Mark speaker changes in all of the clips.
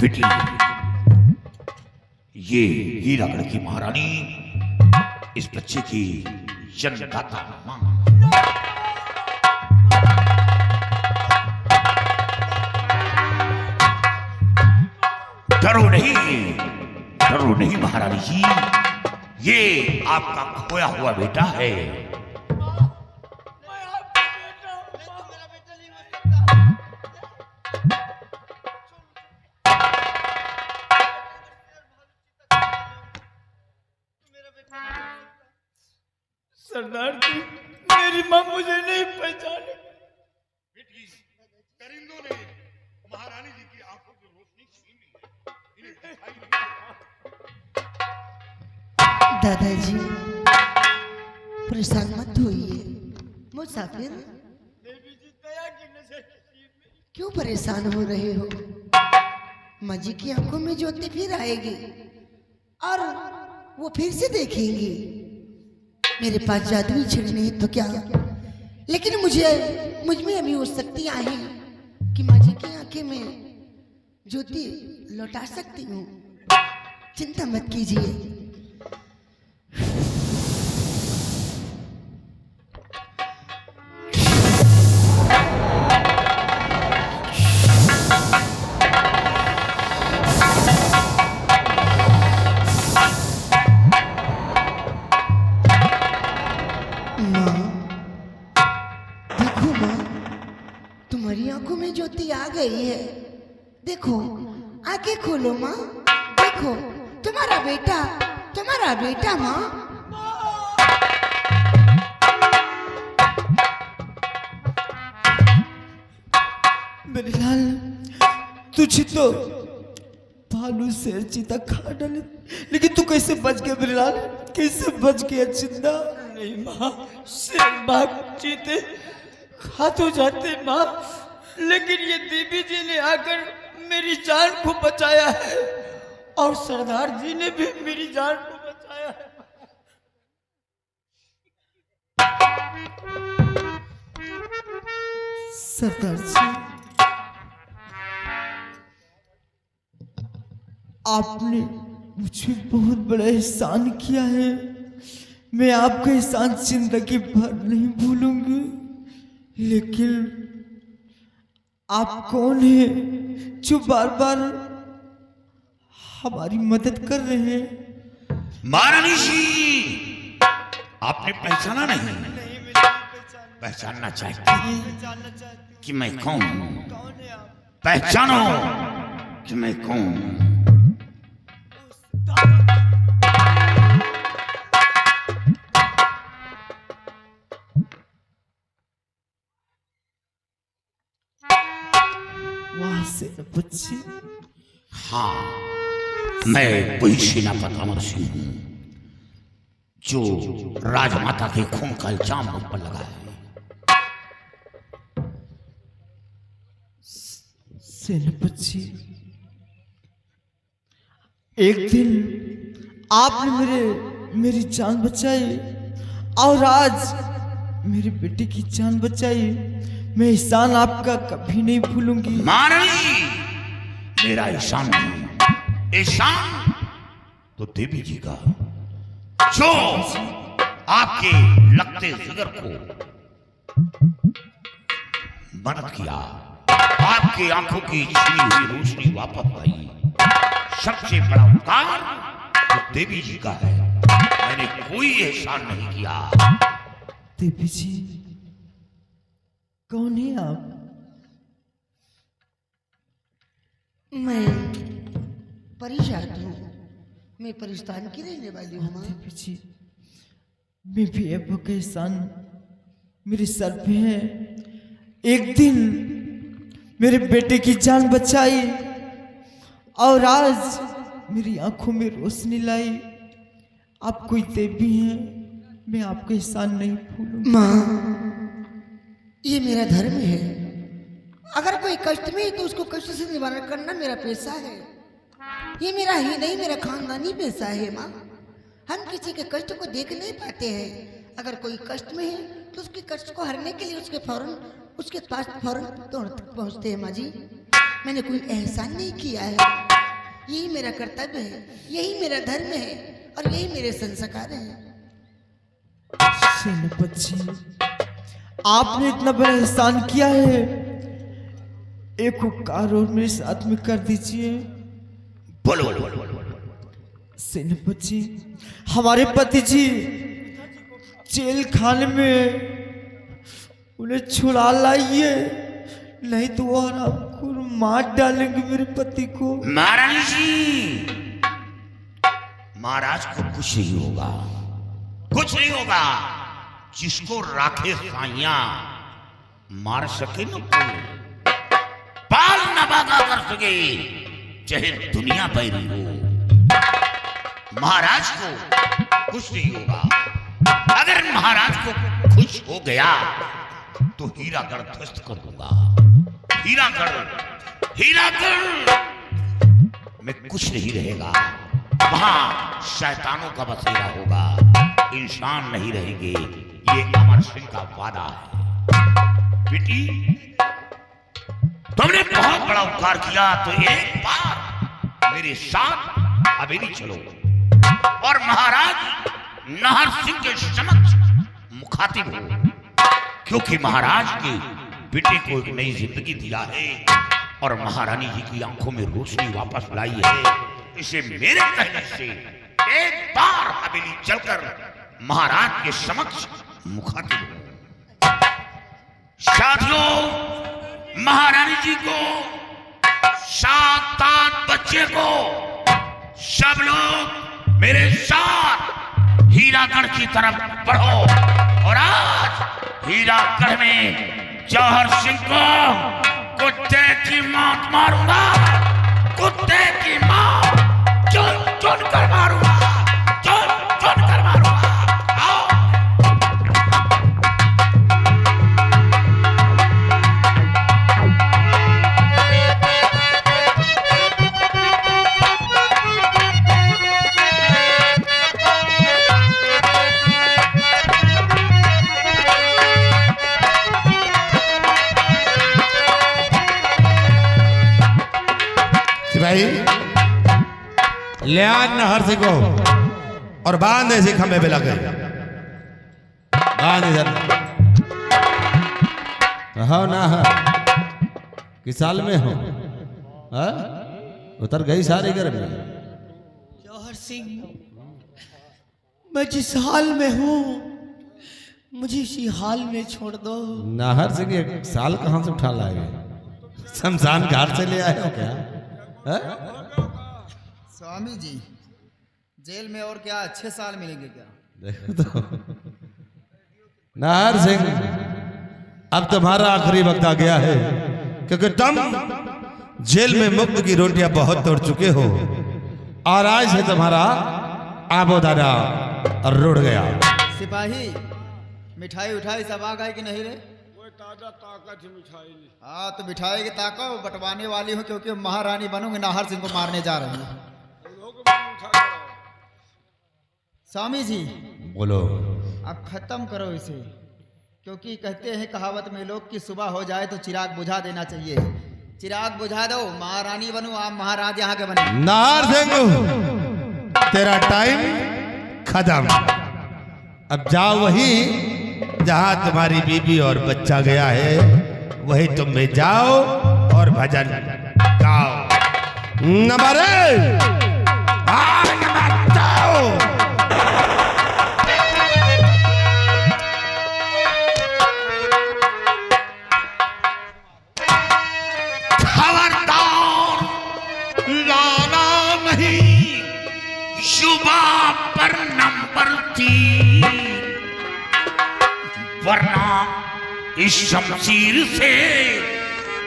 Speaker 1: बेटी, ये हीरागढ़ की महारानी इस बच्चे की जन्मदाता मां। डरो नहीं महारानी जी, ये आपका खोया हुआ बेटा है।
Speaker 2: सरदार जी, मेरी माँ मुझे नहीं पहचाने।
Speaker 3: बेटी, परिंदों ने महारानी जी की आंखों की रोशनी छीन ली है, इन्हें दिखाई नहीं देता।
Speaker 4: दादाजी परेशान मत होइए। मुसाफिर
Speaker 2: देवी जी दया की नजर
Speaker 4: क्यों परेशान हो रहे हो? माँ जी की आंखों में ज्योति फिर आएगी और वो फिर से देखेंगी। मेरे पास जादुई छड़ी नहीं तो क्या, लेकिन मुझ में अभी वो शक्तियां हैं कि माँ जी की आंखें में ज्योति लौटा सकती हूँ। चिंता मत कीजिए। तुम्हारी आंखों में ज्योति आ गई है। देखो, आंखें खोलो माँ। देखो, तुम्हारा बेटा माँ।
Speaker 2: मेरे लाल, तुझे तो भालू शेर चीता खा डाले, लेकिन तू कैसे बच गया मेरे लाल? कैसे बच गया जिंदा? नहीं माँ, शेर बाघ चीते खा तो जाते माँ, लेकिन ये देवी जी ने आकर मेरी जान को बचाया है और सरदार जी ने भी मेरी जान को बचाया है। सरदार जी, आपने मुझे बहुत बड़ा एहसान किया है। मैं आपका एहसान जिंदगी भर नहीं भूलूंगी। लेकिन आप कौन है जो बार बार हमारी मदद कर रहे हैं?
Speaker 1: महारानी जी, आपने पहचाना नहीं? पहचानना चाहती कि मैं कौन हूं? पहचानो कि मैं कौन हूं।
Speaker 2: बच्ची,
Speaker 1: हाँ, मैं वही सेनापति अमर सिंह हूं जो राजमाता के खून का इल्जाम मुझ पर लगा है।
Speaker 2: सेनापति, एक दिन आपने मेरी जान बचाई और आज मेरे बेटे की जान बचाई। मैं एहसान आपका कभी नहीं भूलूंगी।
Speaker 1: महारानी, मेरा एहसान नहीं, एहसान तो देवी जी का, जो आपके लगते जिगर को मदद किया, आपकी आंखों की छीनी हुई रोशनी वापस आई। सबसे बड़ा उपकार तो देवी जी का है। मैंने कोई एहसान नहीं किया।
Speaker 2: देवी जी, कौन है आप?
Speaker 4: मैं परिजात हूँ। मैं परिस्तान की रहने वाली हूँ माँ।
Speaker 2: देवी जी, मैं भी आपका एहसान मेरे सर पे है। एक दिन मेरे बेटे की जान बचाई और आज मेरी आंखों में रोशनी लाई। आप कोई देवी हैं, मैं आपका एहसान नहीं भूलूंगा।
Speaker 4: माँ, ये मेरा धर्म है। अगर कोई कष्ट में है तो उसको कष्ट से निवारण करना मेरा पेशा है। ये मेरा ही नहीं, मेरा खानदानी पेशा है माँ। हम किसी के कष्ट को देख नहीं पाते हैं। अगर कोई कष्ट में है तो उसके कष्ट को हरने के लिए उसके पास फौरन पहुंचते हैं माँ जी। मैंने कोई एहसान नहीं किया है। यही मेरा कर्तव्य है, यही मेरा धर्म है और यही मेरे संस्कार है।
Speaker 2: सेनापति जी, आपने इतना बड़ा एहसान किया है, एक उपकार और मेरे साथ में कर दीजिए।
Speaker 1: बोलो।
Speaker 2: सेनापति जी, हमारे पति जी जेल खाने में, उन्हें छुड़ा लाइए, नहीं तो वो हरामखोर मार डालेंगे मेरे पति को।
Speaker 1: महारानी जी, महाराज को कुछ नहीं होगा, कुछ नहीं होगा। जिसको राखे साइया मार सके न कोई, बाल न बागा कर सके, चाहे दुनिया बैरी हो, महाराज को कुछ नहीं होगा। अगर महाराज को कुछ हो गया तो हीरागढ़ ध्वस्त कर दूंगा। हीरागढ़ में कुछ नहीं रहेगा, वहां शैतानों का बसेरा होगा, इंसान नहीं रहेंगे। ये अमर सिंह का वादा है। बेटी, तुमने बहुत बड़ा उपकार किया, तो एक बार मेरे साथ हवेली चलो और महाराज नाहर सिंह के समक्ष मुखातिब हो, क्योंकि महाराज के बेटे को एक नई जिंदगी दिया है और महारानी जी की आंखों में रोशनी वापस लाई है। इसे मेरे कहने से एक बार हवेली चलकर महाराज के समक्ष मुखातिब हो। साथियों, महारानी जी को, 7 बच्चे को, सब लोग मेरे साथ हीरागढ़ की तरफ बढ़ो और आज हीरागढ़ में जौहर सिंह को कुत्ते की मौत मारूंगा, कुत्ते की मौत चुन चुन कर मारूंगा, चुन चुन कर मारूंगा। आओ।
Speaker 5: सिपाही, ले आ नाहर सिंह को और बांध ऐसे खंबे पे लगे, बांध इधर। हो ना किस साल में हो? हा? उतर गई सारी गर्मी।
Speaker 2: जौहर सिंह, मैं जिस हाल में हूँ मुझे इसी हाल में छोड़ दो।
Speaker 5: नाहर सिंह एक साल कहाँ से उठा लाए? शमशान घाट से ले आए हो क्या? हा?
Speaker 6: स्वामी जी, जेल में और क्या 6 साल मिलेंगे क्या?
Speaker 5: देखो तो नाहर सिंह, अब तुम्हारा आखिरी वक्त आ गया है, क्योंकि तुम जेल में मुक्त की रोटियां बहुत तोड़ चुके हो और आज से तुम्हारा आबोदारा रुड़ गया।
Speaker 6: सिपाही, मिठाई उठाई सब आ गए कि नहीं रे?
Speaker 3: ताजा ताकत है मिठाई।
Speaker 6: हाँ तो मिठाई की ताको बंटवाने वाली हूँ, क्योंकि महारानी बनूंगी, नाहर सिंह को मारने जा रही हूँ। स्वामी जी,
Speaker 5: बोलो।
Speaker 6: अब खत्म करो इसे, क्योंकि कहते हैं कहावत में लोग कि सुबह हो जाए तो चिराग बुझा देना चाहिए। चिराग बुझा दो, महारानी बनूं, आप महाराज यहाँ के बने।
Speaker 5: नाहर सिंह, तेरा टाइम खत्म। अब जाओ वही जहां तुम्हारी बीबी और बच्चा गया है, वही तुम भी जाओ और भजन गाओ। नंबर
Speaker 1: खबरदार, लाना नहीं, शुभा पर नंबर 3, वरना इस शमशीर से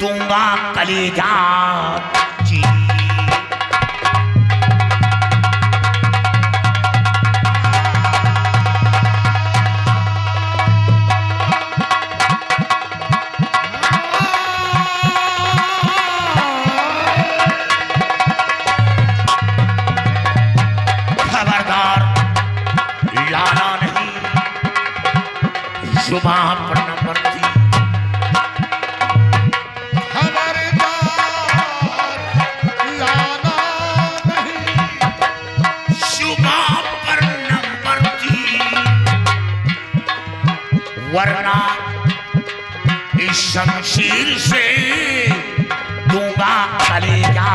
Speaker 1: दूंगा कलेजा चीर। खबरदार, लाना नहीं, शुभा पर नंबर 3।
Speaker 3: खबरदार,
Speaker 1: वरना इस शमशीर से दूंगा कलेजा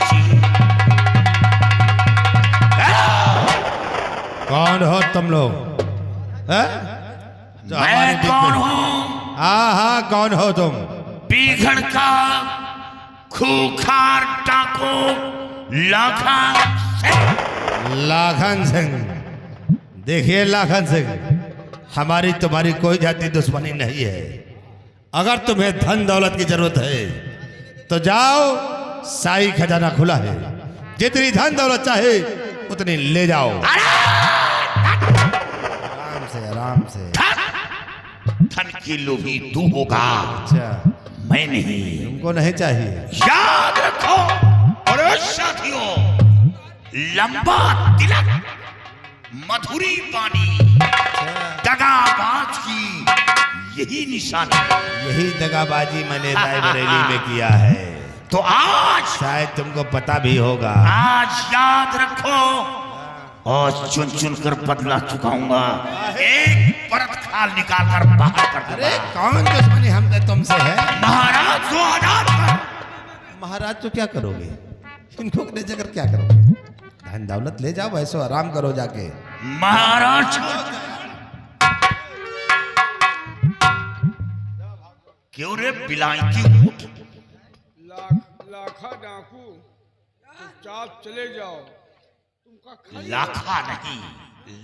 Speaker 1: चीर।
Speaker 5: कौन हो तुम लोग? हैं? जो हमारे
Speaker 1: मैं
Speaker 5: बीच
Speaker 1: कौन
Speaker 5: में-
Speaker 1: हूं?
Speaker 5: हाँ हाँ, कौन हो तुम?
Speaker 1: बीघड़ का खूंखार डाकू लाखन सिंह।
Speaker 5: लाखन सिंह। देखिए लाखन सिंह, हमारी तुम्हारी कोई जाति दुश्मनी नहीं है। अगर तुम्हें धन दौलत की जरूरत है तो जाओ, साई खजाना खुला है, जितनी धन दौलत चाहे उतनी ले जाओ। आराम से आराम से।
Speaker 1: धन की लोभी तू होगा,
Speaker 5: अच्छा,
Speaker 1: मैं नहीं।
Speaker 5: तुमको नहीं चाहिए?
Speaker 1: याद रखो और साथियों, लंबा तिलक, मधुरी पानी, दगाबाज की यही निशानी।
Speaker 5: यही दगाबाजी मैंने रायबरेली में किया है,
Speaker 1: तो आज
Speaker 5: शायद तुमको पता भी होगा।
Speaker 1: आज याद रखो और चुन चुन कर बदला चुकाऊंगा। एक परत खाल निकाल कर बाहर कर
Speaker 5: अरे
Speaker 1: दूंगा।
Speaker 5: कौन दुश्मनी हमसे तुमसे है?
Speaker 1: महाराज को आजाद कर।
Speaker 5: महाराज तो क्या करोगे? इनको ले जाकर क्या करोगे? धन दौलत ले जाओ, ऐसो आराम करो जाके।
Speaker 1: महाराज क्यों रे बिलायती ऊँट?
Speaker 3: लाखा डाकू चुपचाप चले जाओ। तुमका खाली
Speaker 1: लाखा नहीं,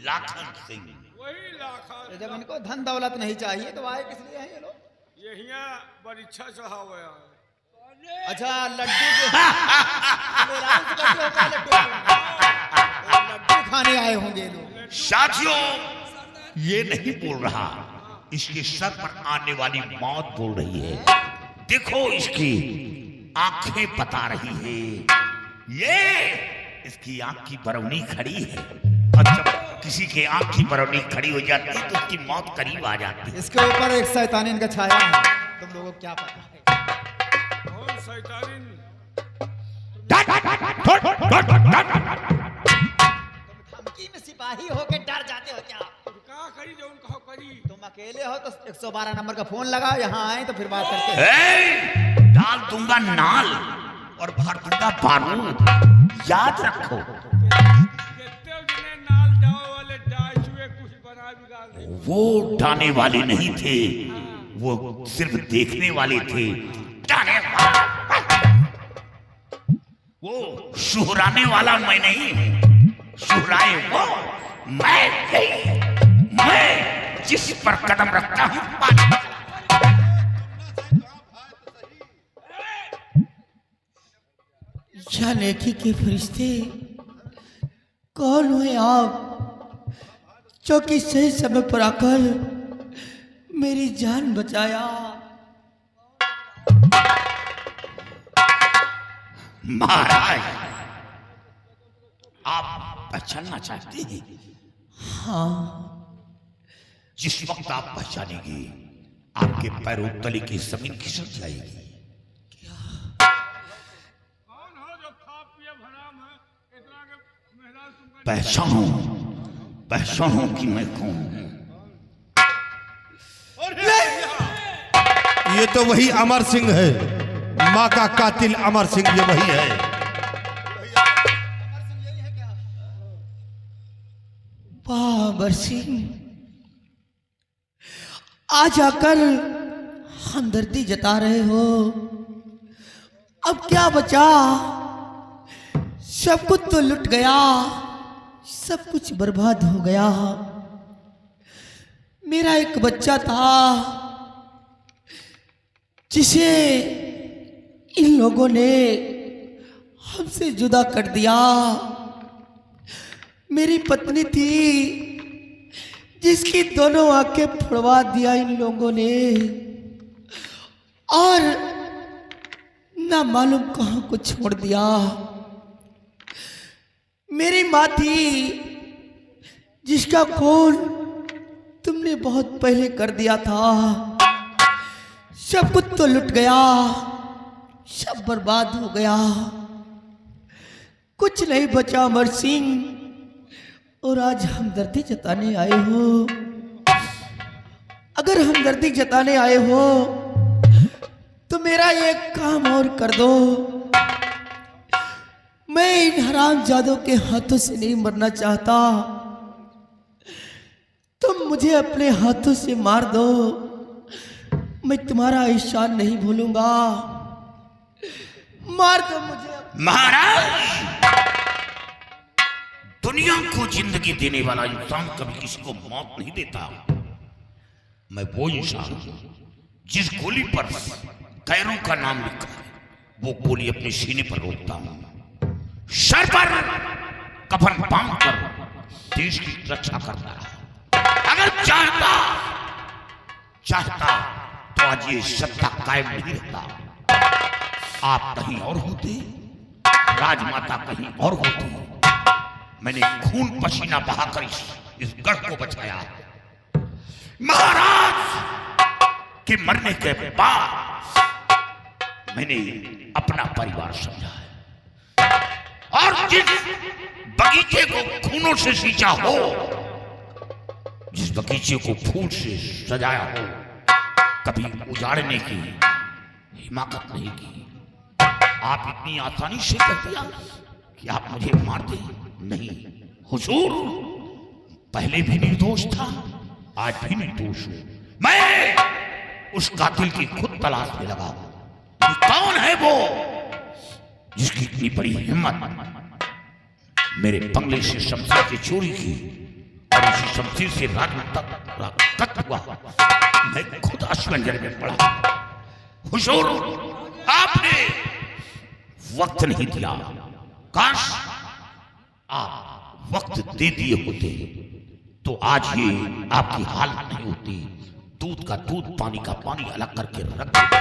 Speaker 1: लाखन सिंह।
Speaker 3: वही लाखा।
Speaker 6: तो जब इनको धन दौलत नहीं चाहिए तो आए किस लिए हैं ये लोग?
Speaker 3: यहिया परीक्षा चढ़ावे आए।
Speaker 6: अच्छा, लड्डू मेरा से कैसे होता है लड्डू? लड्डू खाने आए होंगे ये लोग।
Speaker 1: साथियों, ये नहीं बोल रहा, इसके सर पर आने वाली मौत बोल रही है। देखो, इसकी आंखें बता रही है। ये इसकी आंख की बरौनी खड़ी है, और जब किसी के आंख की बरौनी खड़ी हो जाती है तो उसकी मौत करीब आ जाती है।
Speaker 6: इसके ऊपर एक शैतानी इनका छाया है, तुम लोगों को क्या पता है?
Speaker 3: कौन शैतानी?
Speaker 6: धमकी में सिपाही होके डर जाते हो क्या?
Speaker 3: का करी जो उनको करी।
Speaker 6: तुम अकेले हो तो 112 नंबर का फोन लगाओ, यहाँ आए तो फिर बात करते हैं।
Speaker 1: ए, डाल दूंगा नाल और भर दूंगा बारूद। याद रखो।
Speaker 3: कितने जने नाल डाव वाले डाय चुए कुछ बना बिगाड़ दे।
Speaker 1: वो डाने वाले नहीं थे, वो सिर्फ देखने वाले थे। डाने वाला, वो सुहराने वाला मैं नहीं हूं। सुहराए वो मैं नहीं। मैं जिस पर कदम रखता हूं पानी।
Speaker 2: या नेकी के फरिश्ते, कौन हुए आप जो कि सही समय पर आकर मेरी जान बचाया?
Speaker 1: महाराज, आप पहचानना चाहते हैं?
Speaker 2: हाँ,
Speaker 1: जिस वक्त आप पहचानेंगे, आपके पैरों तले की जमीन खिसक जाएगी।
Speaker 3: कौन हो जो खा पिए भराम है? इतना के मेहराज तुमका
Speaker 1: पहचानो, पहचानो कि मैं कौन हूं।
Speaker 5: ये तो वही अमर सिंह है, माँ का कातिल अमर सिंह, ये वही है।
Speaker 2: वाह अमर सिंह, आज आकर हमदर्दी जता रहे हो। अब क्या बचा? सब कुछ तो लुट गया, सब कुछ बर्बाद हो गया। मेरा एक बच्चा था जिसे इन लोगों ने हमसे जुदा कर दिया। मेरी पत्नी थी जिसकी दोनों आंखें फोड़वा दिया इन लोगों ने, और ना मालूम कहां को छोड़ दिया। मेरी माँ थी जिसका खून तुमने बहुत पहले कर दिया था। सब कुछ तो लुट गया, सब बर्बाद हो गया, कुछ नहीं बचा अमर सिंह। और आज हमदर्दी जताने आए हो। अगर हमदर्दी जताने आए हो तो मेरा एक काम और कर दो। मैं इन हरामजादों के हाथों से नहीं मरना चाहता, तुम मुझे अपने हाथों से मार दो, मैं तुम्हारा एहसान नहीं भूलूंगा। मार दो मुझे।
Speaker 1: महाराज, दुनिया को जिंदगी देने वाला इंसान कभी किसी को मौत नहीं देता। मैं वो इंसान हूं जिस गोली पर गैरों का नाम लिखा है, वो गोली अपने सीने पर रोकता हूं, सर पर कफन बांधकर देश की रक्षा करता रहा। अगर चाहता तो आज ये सत्ता कायम नहीं रहता। आप कहीं और होते, राजमाता कहीं और होती। मैंने खून पसीना बहाकर इस गढ़ को बचाया। महाराज के मरने के बाद मैंने अपना परिवार समझा है, और जिस बगीचे को खूनों से सींचा हो, जिस बगीचे को फूल से सजाया हो, कभी उजाड़ने की हिमाकत नहीं की। आप इतनी आसानी से कर दिया कि आप मुझे मार दे? नहीं हुजूर, पहले भी निर्दोष था, आज भी निर्दोष हूं। मैं उस कातिल की खुद तलाश में लगा हूं। कौन है वो जिसकी इतनी बड़ी हिम्मत मेरे बंगले से शमशीर की चोरी की और उसी शमशीर से राजमाता का कत्ल हुआ? मैं खुद अश्वंजर में पड़ा। हुजूर, आपने वक्त नहीं दिया। काश आप वक्त दे दिए होते तो आज ये आपकी हालत नहीं होती। दूध का दूध, पानी का पानी अलग करके रख देते।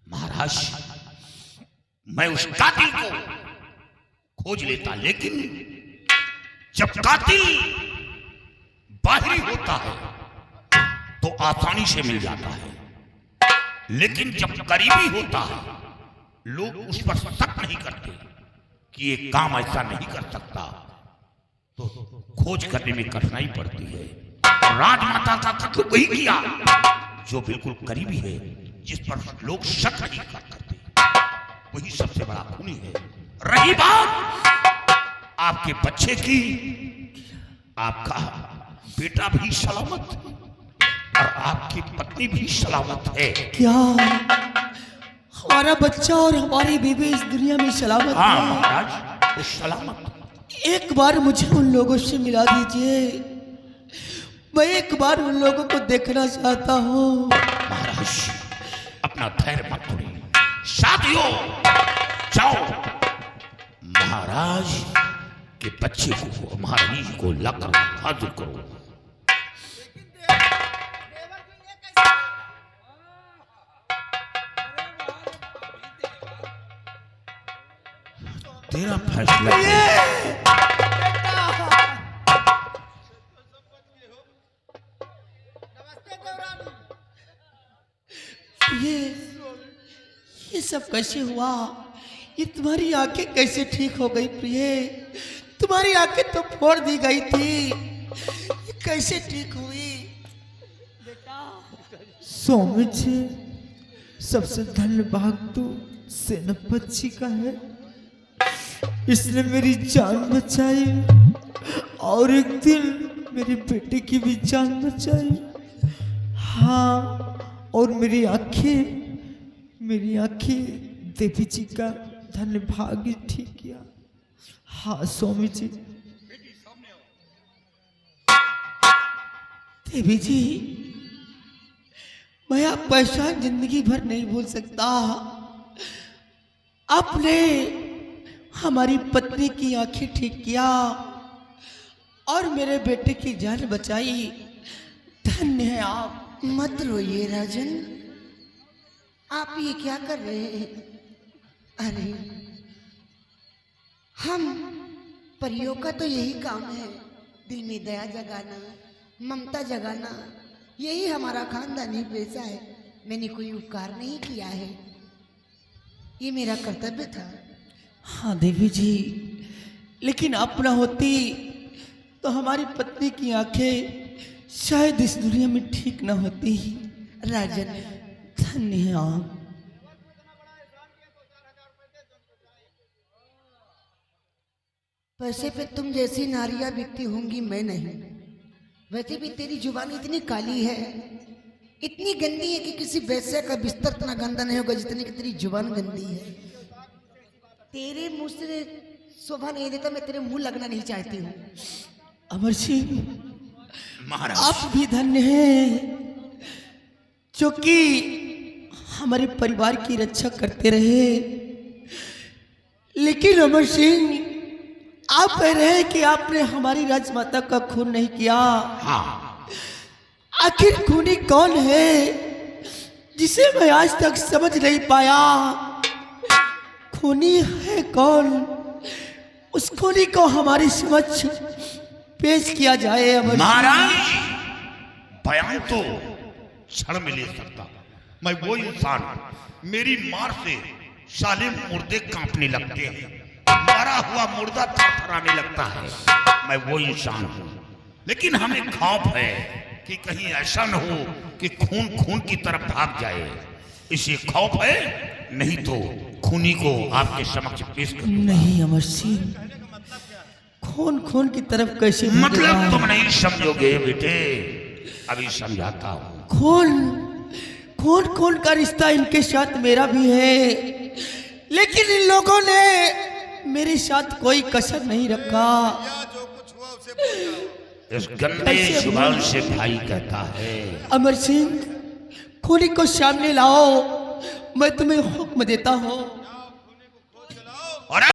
Speaker 1: महाराज, मैं उस कातिल को खोज लेता, लेकिन जब कातिल बाहरी होता है तो आसानी से मिल जाता है, लेकिन जब करीबी होता है लोग उस पर शक नहीं करते कि ये काम ऐसा नहीं कर सकता, तो खोज करने में कठिनाई पड़ती है। राजमाता का कत्ल वही किया जो बिल्कुल करीबी है, जिस पर लोग शक नहीं कर सकते, वही सबसे बड़ा खूनी है। रही बात आपके बच्चे की, आपका बेटा भी सलामत है और आपकी पत्नी भी सलामत है।
Speaker 2: क्या हमारा बच्चा और हमारी बीवी इस दुनिया में सलामत
Speaker 1: हाँ
Speaker 2: है?
Speaker 1: महाराज, वो सलामत।
Speaker 2: एक बार मुझे उन लोगों से मिला दीजिए, मैं एक बार उन लोगों को देखना चाहता हूँ।
Speaker 1: महाराज, अपना धैर्य मत तोड़िए। साथियों, जाओ महाराज के बच्चे को, महारानी जी को लाकर हाजिर करो। तेरा फैसला
Speaker 2: ये सब कैसे हुआ? ये तुम्हारी आंखें कैसे ठीक हो गई प्रिय? तुम्हारी आंखें तो फोड़ दी गई थी, ये कैसे ठीक हुई बेटा? स्वामी जी, सबसे धन्यवाद तो सेनापति जी का है, इसने मेरी जान बचाई और एक दिन मेरे बेटे की भी जान बचाई। हाँ, और मेरी आंखें देवी जी का धन्य भाग्य ठीक किया। हाँ स्वामी जी। देवी जी, मैं आपका एहसान जिंदगी भर नहीं भूल सकता। आपने हमारी पत्नी की आंखें ठीक किया और मेरे बेटे की जान बचाई, धन्य है आप।
Speaker 4: मत रोइए राजन, आप ये क्या कर रहे हैं? अरे हम परियों का तो यही काम है, दिल में दया जगाना, ममता जगाना, यही हमारा खानदानी पेशा है। मैंने कोई उपकार नहीं किया है, ये मेरा कर्तव्य था।
Speaker 2: हाँ देवी जी, लेकिन आप न होती तो हमारी पत्नी की आंखें शायद इस दुनिया में ठीक न होती।
Speaker 4: राजन,
Speaker 2: धन्य है आप।
Speaker 4: पैसे पे तुम जैसी नारियां बिकती होंगी, मैं नहीं। वैसे भी तेरी जुबान इतनी काली है, इतनी गंदी है कि किसी वैसे का बिस्तर इतना गंदा नहीं होगा जितनी कि तेरी जुबान गंदी है। तेरे मुंह से शोभा नहीं देता, मैं तेरे मुंह लगना नहीं चाहती हूँ।
Speaker 2: अमर सिंह,
Speaker 1: महाराज
Speaker 2: आप भी धन्य हैं जो कि हमारे परिवार की रक्षा करते रहे। लेकिन अमर सिंह, आप कह रहे हैं कि आपने हमारी राजमाता का खून नहीं किया।
Speaker 1: हाँ,
Speaker 2: आखिर खूनी कौन है जिसे मैं आज तक समझ नहीं पाया? खूनी है कौन? उस खूनी को हमारे समक्ष पेश किया जाए। अमर सिंह।
Speaker 1: महाराज बयान तो क्षण में ले सकता, मैं वो इंसान, मेरी मार से साले मुर्दे कांपने लगते हैं, मारा हुआ मुर्दा थरथराने लगता है। मैं वो इंसान हूं, लेकिन हमें खौफ है कि कहीं ऐसा न हो कि खून खून की तरफ भाग जाए। इसे खौफ है, नहीं तो खूनी को आपके समक्ष पेश कर।
Speaker 2: नहीं अमर सिंह, खून खून की तरफ कैसे भागेगा?
Speaker 1: मतलब तुम नहीं समझोगे बेटे, अभी समझाता हूं।
Speaker 2: खून खून खून का रिश्ता इनके साथ मेरा भी है, लेकिन इन लोगों ने मेरे साथ कोई कसर नहीं रखा।
Speaker 1: इस गंदे जुबान से भाई कहता है।
Speaker 2: अमर सिंह, खूनी को सामने लाओ, मैं तुम्हें हुक्म देता हूँ।